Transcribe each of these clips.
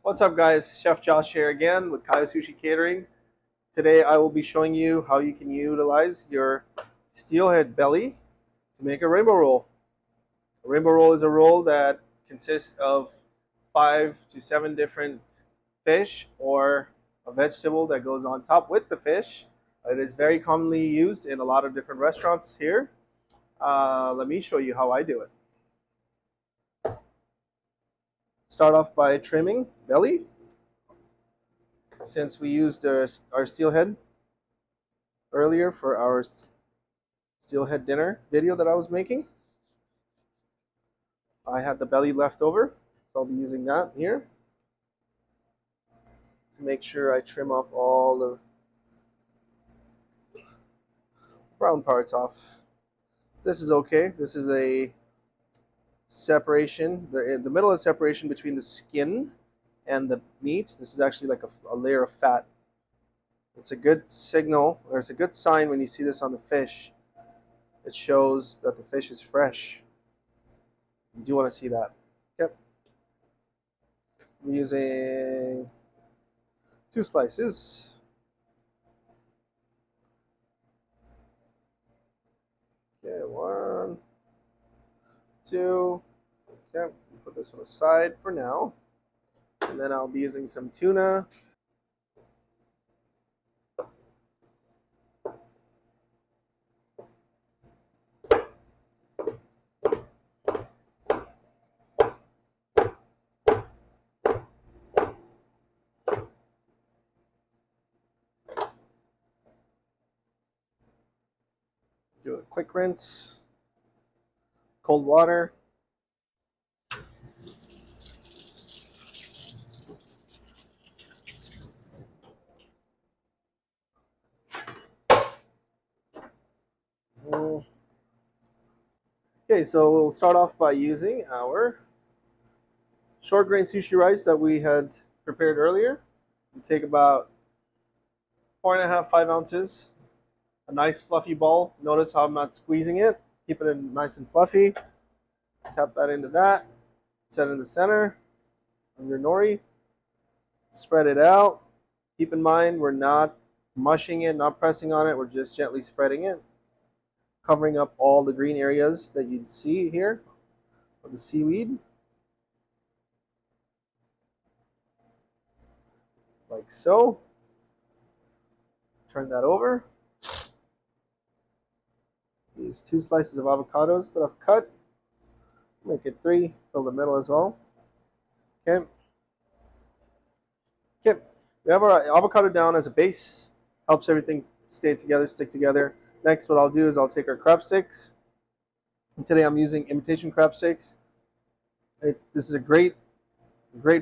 What's up, guys? Chef Josh here again with Kaya Sushi Catering. Today I will be showing you how you can utilize your steelhead belly to make a rainbow roll. A rainbow roll is a roll that consists of 5 to 7 different fish or a vegetable that goes on top with the fish. It is very commonly used in a lot of different restaurants here. Let me show you how I do it. Start off by trimming belly. Since we used our steelhead earlier for our steelhead dinner video that I was making, I had the belly left over, so I'll be using that here to make sure I trim off all the brown parts off. This is okay. This is a separation, the middle is separation between the skin and the meat. This is actually like a layer of fat. It's a good signal, or it's a good sign when you see this on the fish. It shows that the fish is fresh. You do want to see that. Yep. I'm using 2 slices. Okay, 1, 2. Okay, put this on the side for now. And then I'll be using some tuna. Do a quick rinse. Cold water. Okay, so we'll start off by using our short grain sushi rice that we had prepared earlier. We take about 4.5, 5 ounces, a nice fluffy ball. Notice how I'm not squeezing it. Keep it in nice and fluffy. Tap that into that. Set it in the center of your nori. Spread it out. Keep in mind we're not mushing it, not pressing on it. We're just gently spreading it, covering up all the green areas that you'd see here of the seaweed. Like so. Turn that over. Use 2 slices of avocados that I've cut. Make it 3. Fill the middle as well. Okay. Okay. We have our avocado down as a base. Helps everything stay together, stick together. Next, what I'll do is I'll take our crab sticks. And today I'm using imitation crab sticks. This is a great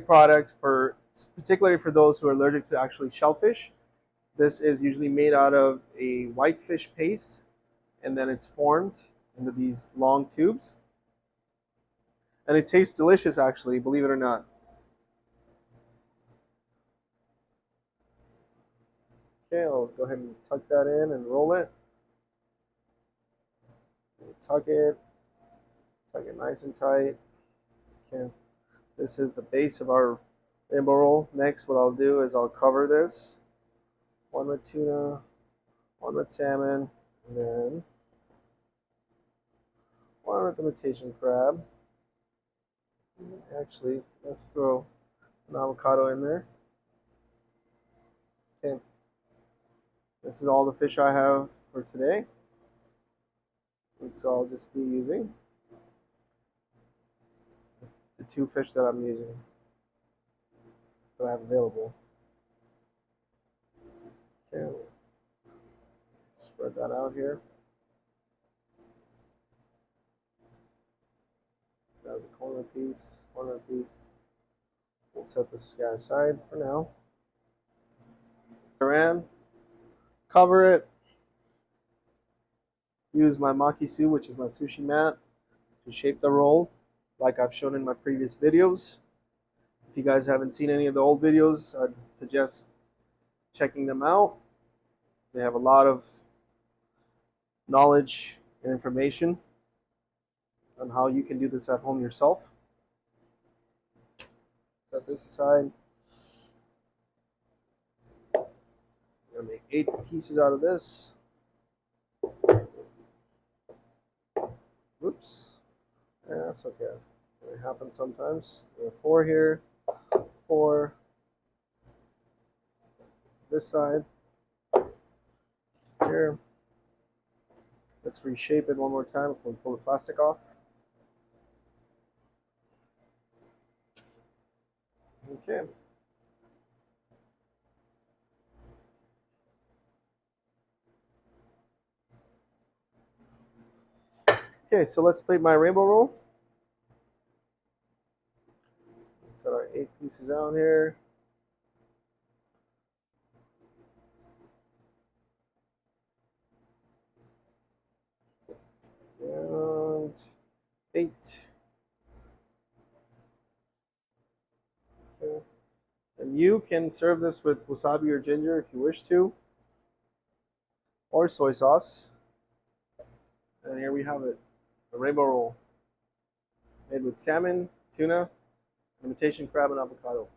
product for, particularly for those who are allergic to actually shellfish. This is usually made out of a whitefish paste, and then it's formed into these long tubes. And it tastes delicious, actually, believe it or not. Okay, I'll go ahead and tuck that in and roll it. Tuck it nice and tight. Okay, this is the base of our rainbow roll. Next, what I'll do is I'll cover this. 1 with tuna, 1 with salmon, and then 1 with imitation crab. Actually, let's throw an avocado in there. Okay, this is all the fish I have for today. And so I'll just be using the 2 fish that I'm using, that I have available. Okay, spread that out here. That was a corner piece. We'll set this guy aside for now. Cover it. Use my makisu, which is my sushi mat, to shape the roll like I've shown in my previous videos. If you guys haven't seen any of the old videos, I'd suggest checking them out. They have a lot of knowledge and information on how you can do this at home yourself. Set this aside. 8 pieces out of this. Oops. Yeah, that's okay. It happens sometimes. There are 4 here, 4 this side, here. Let's reshape it one more time before we pull the plastic off. Okay. Okay, so let's plate my rainbow roll. Set our 8 pieces out here. And 8. Okay. And you can serve this with wasabi or ginger if you wish to, or soy sauce. And here we have it, a rainbow roll made with salmon, tuna, imitation crab, and avocado.